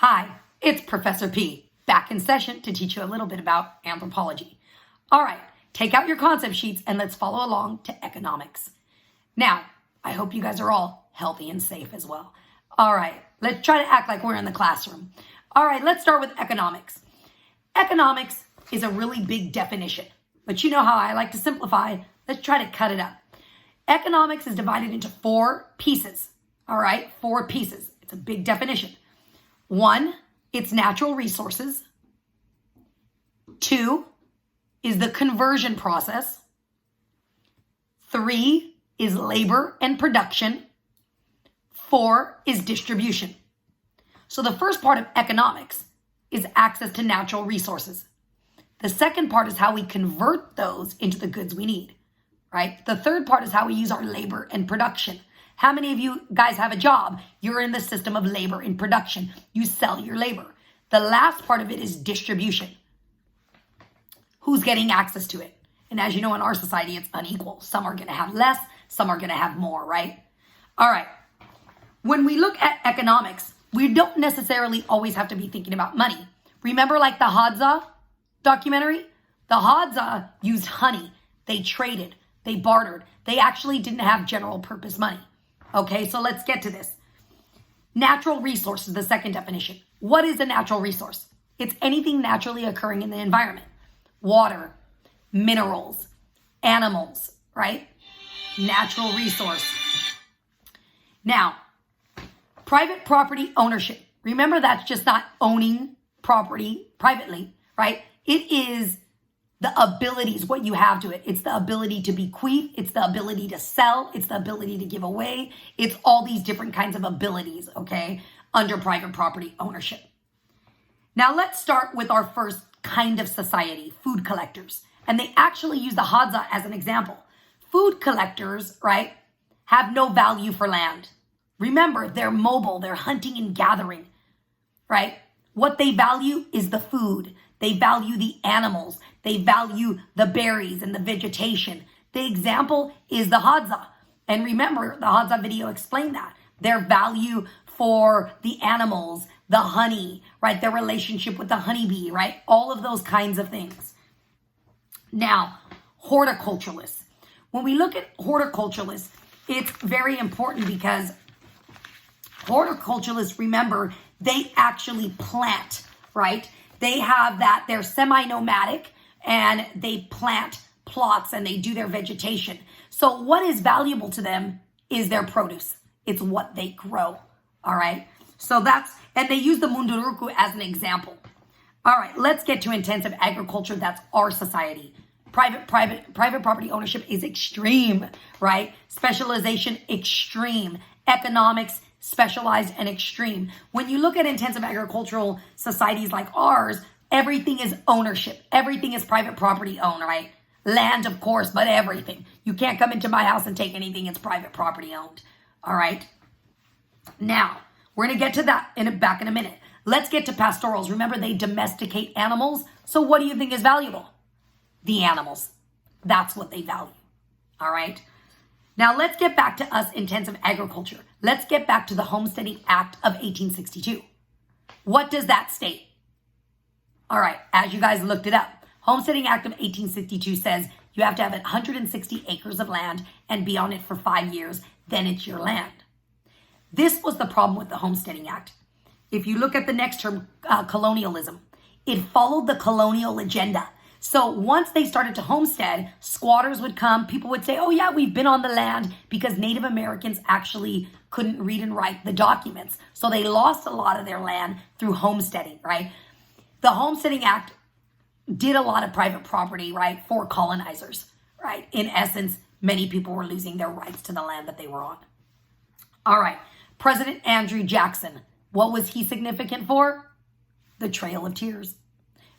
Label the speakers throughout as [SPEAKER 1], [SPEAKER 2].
[SPEAKER 1] Hi, it's Professor P, back in session to teach you a little bit about anthropology. All right, take out your concept sheets and let's follow along to economics. Now, I hope you guys are all healthy and safe as well. All right, let's try to act like we're in the classroom. All right, let's start with economics. Economics is a really big definition, but you know how I like to simplify. Let's try to cut it up. Economics is divided into 4 pieces. All right, 4 pieces. It's a big definition. 1, it's natural resources. 2 is the conversion process. 3 is labor and production. 4 is distribution. So the first part of economics is access to natural resources. The second part is how we convert those into the goods we need, right? The third part is how we use our labor and production. How many of you guys have a job? You're in the system of labor and production. You sell your labor. The last part of it is distribution. Who's getting access to it? And as you know, in our society, it's unequal. Some are going to have less, some are going to have more, right? All right. When we look at economics, we don't necessarily always have to be thinking about money. Remember like the Hadza documentary? The Hadza used honey. They traded. They bartered. They actually didn't have general purpose money. Okay, so let's get to this. Natural resources, the second definition. What is a natural resource? It's anything naturally occurring in the environment. Water, minerals, animals, right? Natural resource. Now, private property ownership. Remember, that's just not owning property privately, right? It is the abilities, what you have to it. It's the ability to bequeath. It's the ability to sell. It's the ability to give away. It's all these different kinds of abilities, okay, under private property ownership. Now let's start with our first kind of society, food collectors. And they actually use the Hadza as an example. Food collectors, right, have no value for land. Remember, they're mobile. They're hunting and gathering, right? What they value is the food. They value the animals. They value the berries and the vegetation. The example is the Hadza. And remember, the Hadza video explained that. Their value for the animals, the honey, right? Their relationship with the honeybee, right? All of those kinds of things. Now, horticulturalists. When we look at horticulturalists, it's very important because horticulturalists, remember, they actually plant, right? They have that, they're semi-nomadic and they plant plots and they do their vegetation. So what is valuable to them is their produce. It's what they grow, all right? So and they use the Munduruku as an example. All right, let's get to intensive agriculture. That's our society. Private property ownership is extreme, right? Specialization, extreme. Economics, specialized and extreme. When you look at intensive agricultural societies like ours, everything is ownership. Everything is private property owned, right? Land, of course, but everything. You can't come into my house and take anything. It's private property owned, all right? Now, we're going to get to that back in a minute. Let's get to pastorals. Remember, they domesticate animals. So what do you think is valuable? The animals. That's what they value, all right? Now, let's get back to us intensive agriculture. Let's get back to the Homesteading Act of 1862. What does that state? All right, as you guys looked it up, Homesteading Act of 1862 says you have to have 160 acres of land and be on it for 5 years, then it's your land. This was the problem with the Homesteading Act. If you look at the next term, colonialism, it followed the colonial agenda. So once they started to homestead, squatters would come. People would say, oh yeah, we've been on the land, because Native Americans actually couldn't read and write the documents. So they lost a lot of their land through homesteading, right? The Homesteading Act did a lot of private property, right, for colonizers, right? In essence, many people were losing their rights to the land that they were on. All right, President Andrew Jackson, what was he significant for? The Trail of Tears.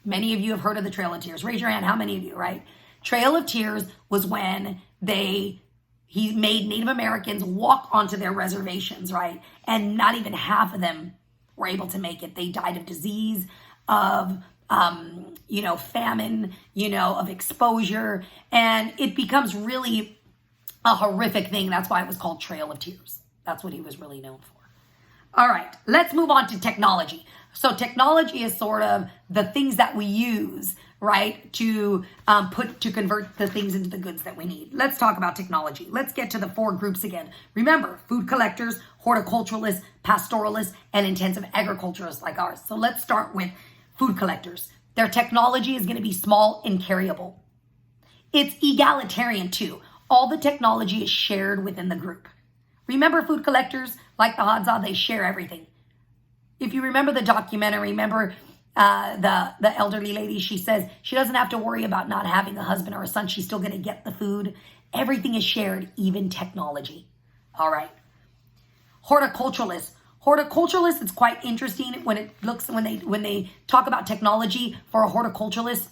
[SPEAKER 1] Many of you have heard of the Trail of Tears. Raise your hand, how many of you, right? Trail of Tears was when he made Native Americans walk onto their reservations, right? And not even half of them were able to make it. They died of disease, of, famine, of exposure. And it becomes really a horrific thing. That's why it was called Trail of Tears. That's what he was really known for. All right, let's move on to technology. So technology is sort of the things that we use, right, to convert the things into the goods that we need. Let's talk about technology. Let's get to the 4 groups again. Remember, food collectors, horticulturalists, pastoralists, and intensive agriculturists like ours. So let's start with food collectors. Their technology is going to be small and carryable. It's egalitarian too. All the technology is shared within the group. Remember, food collectors, like the Hadza, they share everything. If you remember the documentary, remember the elderly lady, she says she doesn't have to worry about not having a husband or a son. She's still going to get the food. Everything is shared, even technology. All right. Horticulturalists. Horticulturalists, it's quite interesting when they talk about technology for a horticulturalist.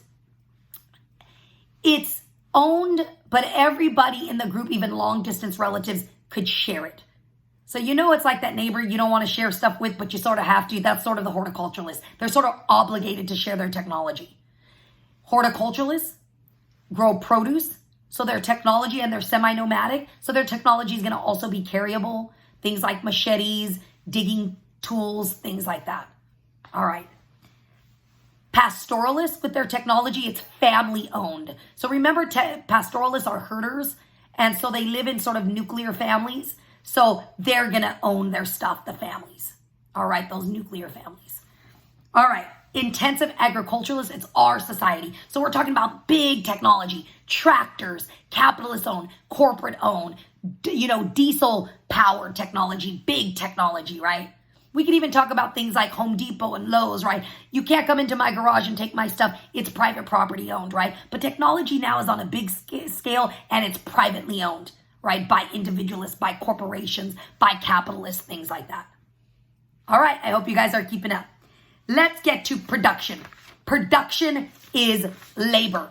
[SPEAKER 1] It's owned, but everybody in the group, even long distance relatives, could share it. So it's like that neighbor you don't want to share stuff with, but you sort of have to. That's sort of the horticulturalist. They're sort of obligated to share their technology. Horticulturalists grow produce, so their technology, and they're semi-nomadic, so their technology is going to also be carryable. Things like machetes, digging tools, things like that. All right. Pastoralists, with their technology, it's family owned. So remember, pastoralists are herders, and so they live in sort of nuclear families. So they're going to own their stuff, the families. All right, those nuclear families. All right, intensive agriculturalists, it's our society. So we're talking about big technology, tractors, capitalist owned, corporate owned, diesel powered technology, big technology, right? We can even talk about things like Home Depot and Lowe's, right? You can't come into my garage and take my stuff. It's private property owned, right? But technology now is on a big scale and it's privately owned, right? By individualists, by corporations, by capitalists, things like that. All right, I hope you guys are keeping up. Let's get to production. Production is labor.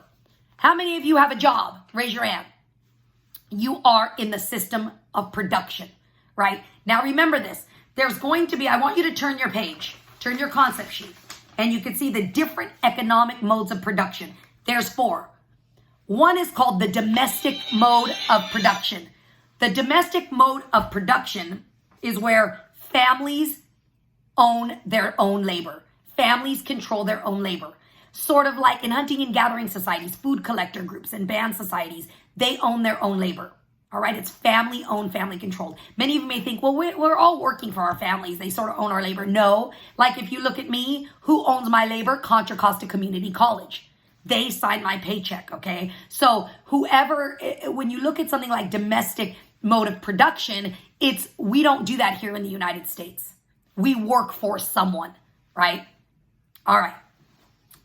[SPEAKER 1] How many of you have a job? Raise your hand. You are in the system of production, right? Now remember this. There's going to be, I want you to turn your page, turn your concept sheet, and you can see the different economic modes of production. There's 4. One is called the domestic mode of production. The domestic mode of production is where families own their own labor. Families control their own labor. Sort of like in hunting and gathering societies, food collector groups, and band societies, they own their own labor. All right, it's family owned, family controlled. Many of you may think, well, we're all working for our families. They sort of own our labor. No, like if you look at me, who owns my labor? Contra Costa Community College. They sign my paycheck, okay? So whoever, when you look at something like domestic mode of production, we don't do that here in the United States. We work for someone, right? All right.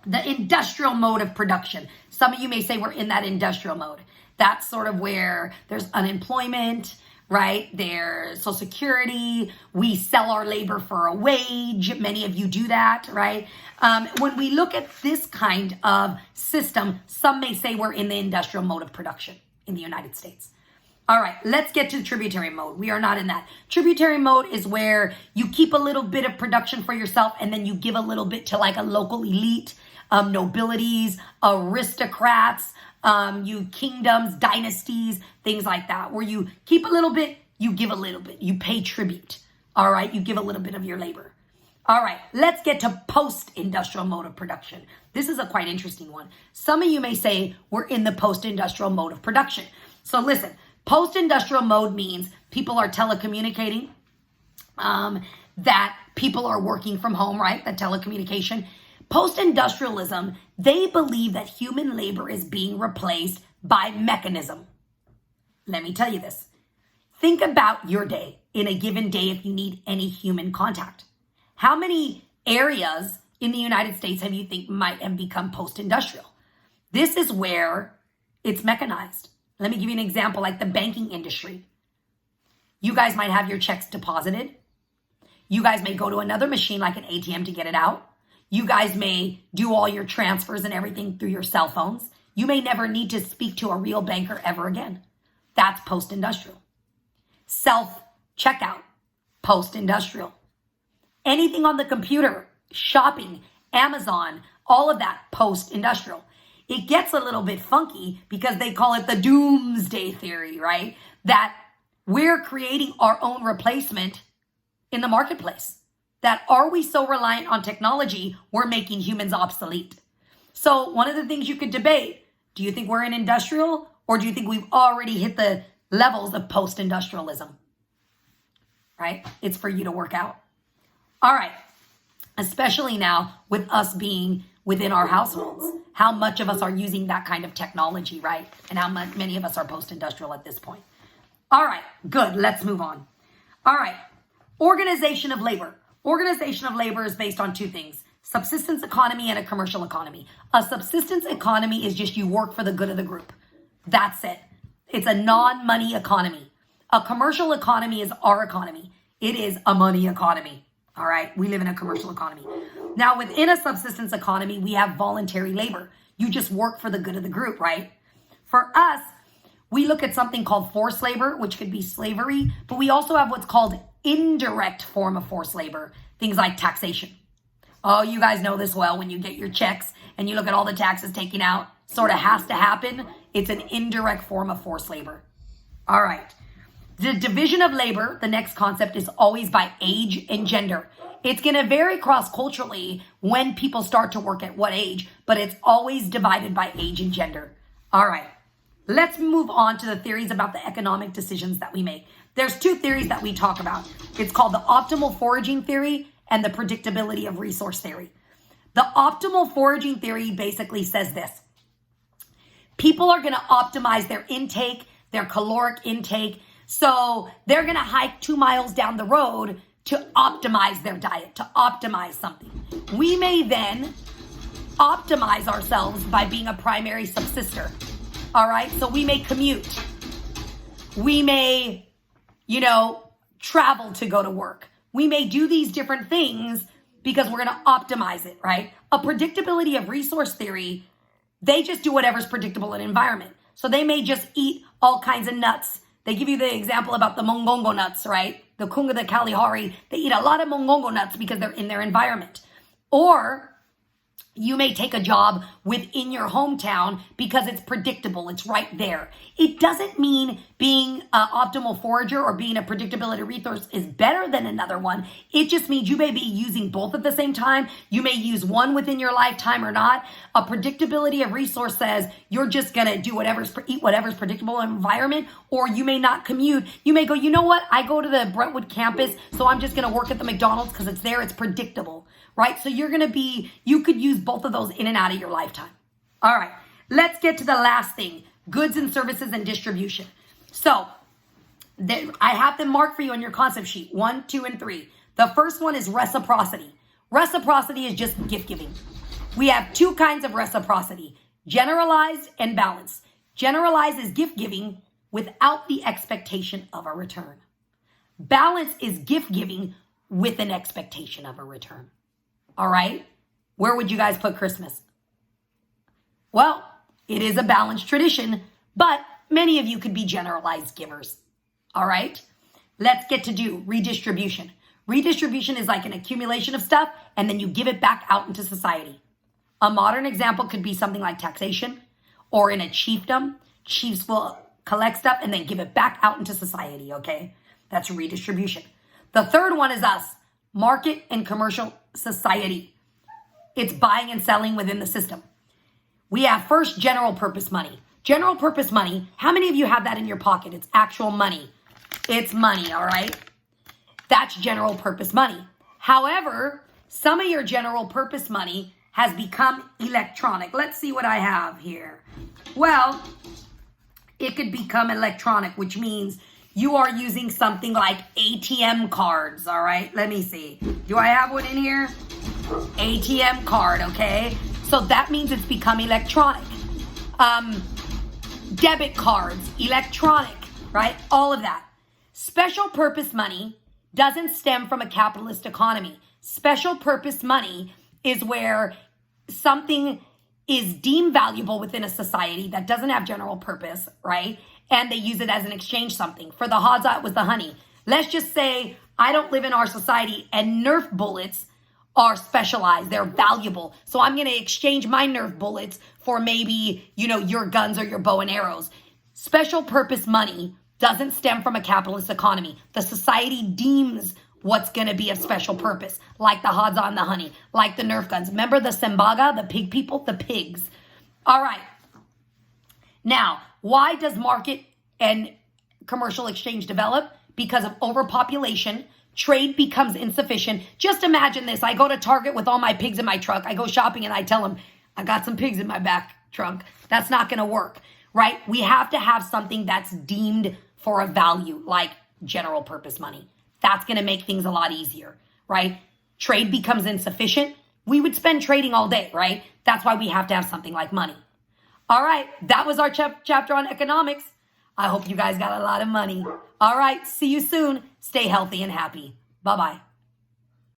[SPEAKER 1] The industrial mode of production. Some of you may say we're in that industrial mode. That's sort of where there's unemployment, right? There's Social Security. We sell our labor for a wage. Many of you do that, right? When we look at this kind of system, some may say we're in the industrial mode of production in the United States. All right, let's get to the tributary mode. We are not in that. Tributary mode is where you keep a little bit of production for yourself and then you give a little bit to like a local elite, nobilities, aristocrats, you kingdoms, dynasties, things like that, where you keep a little bit, you give a little bit, you pay tribute. All right, you give a little bit of your labor. All right, let's get to post-industrial mode of production. This is a quite interesting one. Some of you may say we're in the post-industrial mode of production. So listen, post-industrial mode means people are telecommunicating, that people are working from home, right? The telecommunication. Post-industrialism, they believe that human labor is being replaced by mechanism. Let me tell you this. Think about your day in a given day if you need any human contact. How many areas in the United States have you think might have become post-industrial? This is where it's mechanized. Let me give you an example, like the banking industry. You guys might have your checks deposited. You guys may go to another machine like an ATM to get it out. You guys may do all your transfers and everything through your cell phones. You may never need to speak to a real banker ever again. That's post-industrial. Self-checkout, post-industrial. Anything on the computer, shopping, Amazon, all of that, post-industrial. It gets a little bit funky because they call it the doomsday theory, right? That we're creating our own replacement in the marketplace. that are we so reliant on technology, we're making humans obsolete? So one of the things you could debate, do you think we're in industrial, or do you think we've already hit the levels of post-industrialism? Right? It's for you to work out. All right. Especially now with us being within our households, how much of us are using that kind of technology, right? And how many of us are post-industrial at this point. All right, good. Let's move on. All right. Organization of labor. Organization of labor is based on two things: subsistence economy and a commercial economy. A subsistence economy is just you work for the good of the group. That's it. It's a non-money economy. A commercial economy is our economy. It is a money economy. All right. We live in a commercial economy. Now, within a subsistence economy, we have voluntary labor. You just work for the good of the group, right? For us, we look at something called forced labor, which could be slavery, but we also have what's called indirect form of forced labor, things like taxation. Oh, you guys know this well. When you get your checks and you look at all the taxes taken out, sort of has to happen. It's an indirect form of forced labor. All right. The division of labor, the next concept, is always by age and gender. It's going to vary cross-culturally when people start to work at what age, but it's always divided by age and gender. All right. Let's move on to the theories about the economic decisions that we make. There's two theories that we talk about. It's called the optimal foraging theory and the predictability of resource theory. The optimal foraging theory basically says this: people are going to optimize their intake, their caloric intake. So they're going to hike 2 miles down the road to optimize their diet, to optimize something. We may then optimize ourselves by being a primary subsister. All right. So we may commute. We may, travel to go to work. We may do these different things because we're going to optimize it, right? A predictability of resource theory, they just do whatever's predictable in environment. So they may just eat all kinds of nuts. They give you the example about the mongongo nuts, right? The kunga, the kalahari. They eat a lot of mongongo nuts because they're in their environment. Or you may take a job within your hometown because it's predictable. It's right there. It doesn't mean being an optimal forager or being a predictability resource is better than another one. It just means you may be using both at the same time. You may use one within your lifetime or not. A predictability of resource says you're just going to do eat whatever's predictable environment, or you may not commute. You may go, you know what? I go to the Brentwood campus, so I'm just going to work at the McDonald's because it's there. It's predictable. Right? So you could use both of those in and out of your lifetime. All right. Let's get to the last thing: goods and services and distribution. So I have them marked for you on your concept sheet: 1, 2, and 3. The first one is reciprocity. Reciprocity is just gift giving. We have two kinds of reciprocity: generalized and balanced. Generalized is gift giving without the expectation of a return. Balanced is gift giving with an expectation of a return. All right. Where would you guys put Christmas? Well, it is a balanced tradition, but many of you could be generalized givers. All right. Let's get to do redistribution. Redistribution is like an accumulation of stuff, and then you give it back out into society. A modern example could be something like taxation, or in a chiefdom, chiefs will collect stuff and then give it back out into society. Okay. That's redistribution. The third one is us: market and commercial society. It's buying and selling within the system. We have first general purpose money. General purpose money, how many of you have that in your pocket? It's actual money. It's money, all right? That's general purpose money. However, some of your general purpose money has become electronic. Let's see what I have here. Well, it could become electronic, which means you are using something like ATM cards, all right? Let me see. Do I have one in here? ATM card, okay? So that means it's become electronic. Debit cards, electronic, right? All of that. Special purpose money doesn't stem from a capitalist economy. Special purpose money is where something is deemed valuable within a society that doesn't have general purpose, right? And they use it as an exchange something. For the Hadza, it was the honey. Let's just say I don't live in our society and Nerf bullets are specialized. They're valuable. So I'm going to exchange my Nerf bullets for maybe, your guns or your bow and arrows. Special purpose money doesn't stem from a capitalist economy. The society deems what's going to be of special purpose, like the Hadza and the honey, like the Nerf guns. Remember the Sembaga, the pig people, the pigs. All right. Now, why does market and commercial exchange develop? Because of overpopulation. Trade becomes insufficient. Just imagine this. I go to Target with all my pigs in my truck. I go shopping and I tell them, I got some pigs in my back trunk. That's not going to work, right? We have to have something that's deemed for a value, like general purpose money. That's going to make things a lot easier, right? Trade becomes insufficient. We would spend trading all day, right? That's why we have to have something like money. All right, that was our chapter on economics. I hope you guys got a lot of money. All right, see you soon. Stay healthy and happy. Bye-bye.